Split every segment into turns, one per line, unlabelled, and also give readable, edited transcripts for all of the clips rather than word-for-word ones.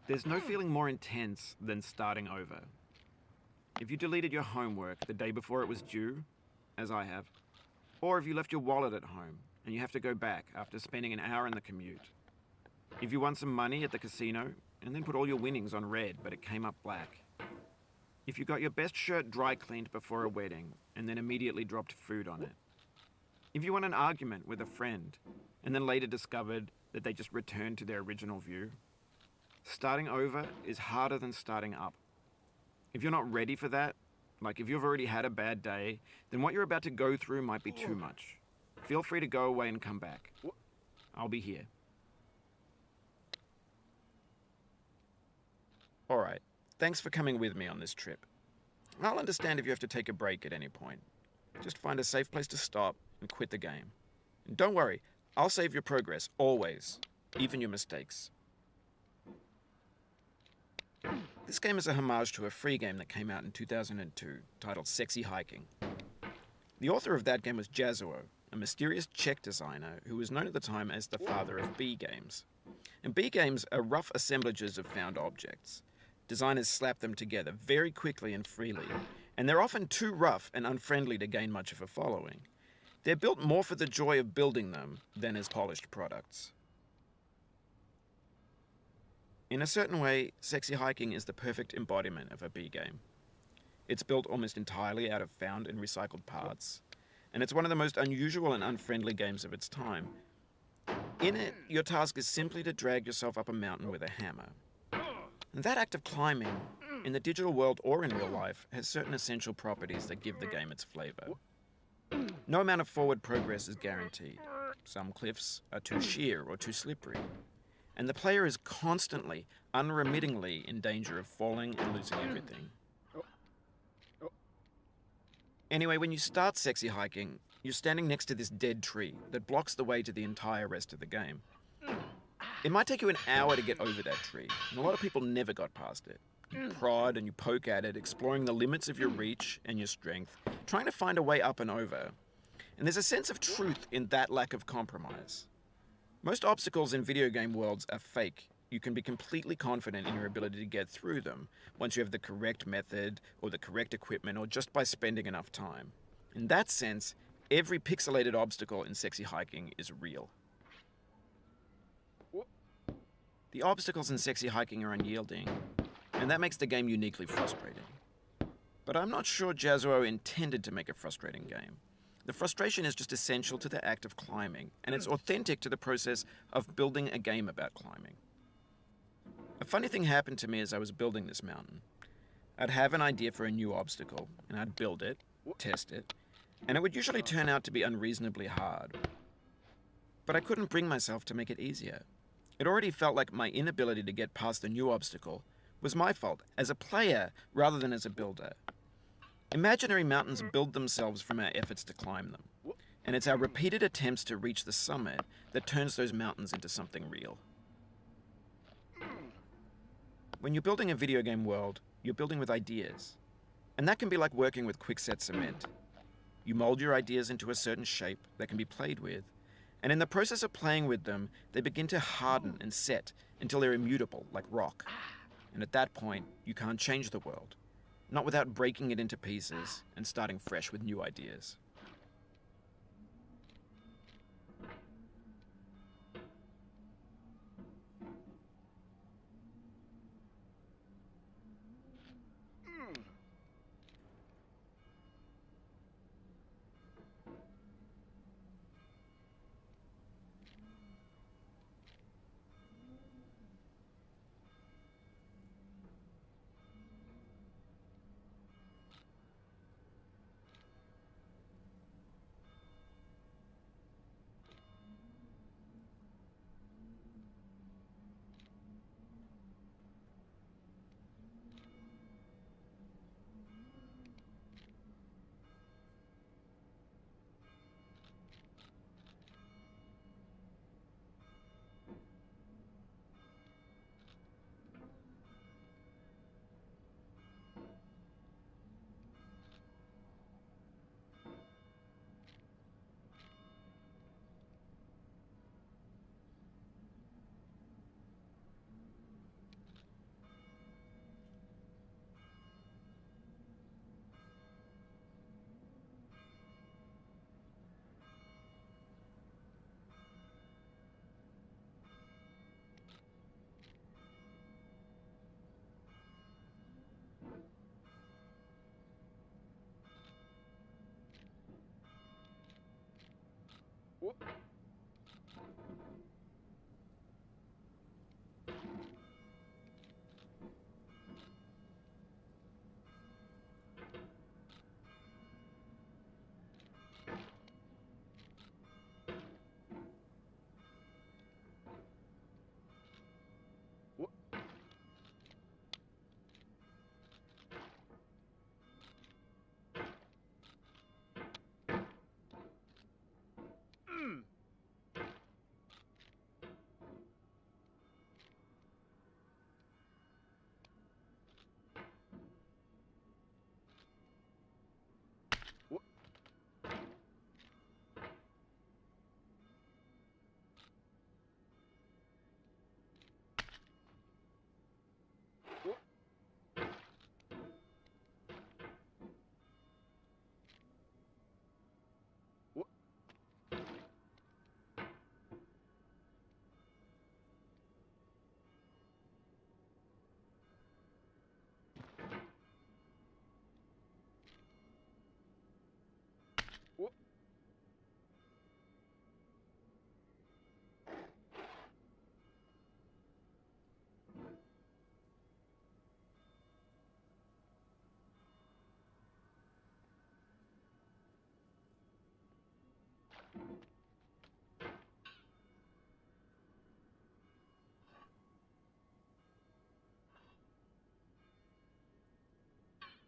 There's no feeling more intense than starting over. If you deleted your homework the day before it was due, as I have, or if you left your wallet at home and you have to go back after spending an hour in the commute. If you won some money at the casino and then put all your winnings on red but it came up black. If you got your best shirt dry cleaned before a wedding and then immediately dropped food on it. If you won an argument with a friend and then later discovered that they just returned to their original view. Starting over is harder than starting up. If you're not ready for that, like if you've already had a bad day, then what you're about to go through might be too much. Feel free to go away and come back. I'll be here. Alright, thanks for coming with me on this trip. I'll understand if you have to take a break at any point. Just find a safe place to stop and quit the game. And don't worry, I'll save your progress, always, even your mistakes. This game is a homage to a free game that came out in 2002, titled Sexy Hiking. The author of that game was Jazuo, a mysterious Czech designer who was known at the time as the father of B games. And B games are rough assemblages of found objects. Designers slap them together very quickly and freely, and they're often too rough and unfriendly to gain much of a following. They're built more for the joy of building them than as polished products. In a certain way, Sexy Hiking is the perfect embodiment of a B game. It's built almost entirely out of found and recycled parts, and it's one of the most unusual and unfriendly games of its time. In it, your task is simply to drag yourself up a mountain with a hammer. And that act of climbing, in the digital world or in real life, has certain essential properties that give the game its flavor. No amount of forward progress is guaranteed. Some cliffs are too sheer or too slippery. And the player is constantly, unremittingly in danger of falling and losing everything. Anyway, when you start Sexy Hiking, you're standing next to this dead tree that blocks the way to the entire rest of the game. It might take you an hour to get over that tree, and a lot of people never got past it. You prod and you poke at it, exploring the limits of your reach and your strength, trying to find a way up and over. And there's a sense of truth in that lack of compromise. Most obstacles in video game worlds are fake. You can be completely confident in your ability to get through them once you have the correct method or the correct equipment or just by spending enough time. In that sense, every pixelated obstacle in Sexy Hiking is real. The obstacles in Sexy Hiking are unyielding, and that makes the game uniquely frustrating. But I'm not sure Jazuo intended to make a frustrating game. The frustration is just essential to the act of climbing, and it's authentic to the process of building a game about climbing. A funny thing happened to me as I was building this mountain. I'd have an idea for a new obstacle, and I'd build it, test it, and it would usually turn out to be unreasonably hard. But I couldn't bring myself to make it easier. It already felt like my inability to get past the new obstacle was my fault as a player rather than as a builder. Imaginary mountains build themselves from our efforts to climb them, and it's our repeated attempts to reach the summit that turns those mountains into something real. When you're building a video game world, you're building with ideas, and that can be like working with quickset cement. You mold your ideas into a certain shape that can be played with, and in the process of playing with them, they begin to harden and set until they're immutable, like rock. And at that point, you can't change the world, not without breaking it into pieces and starting fresh with new ideas.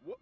What?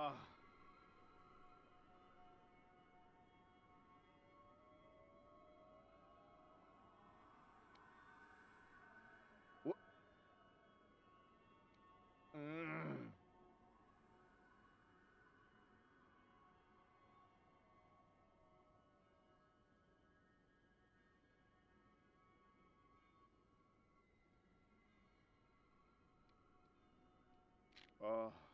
Ah. What? Oh.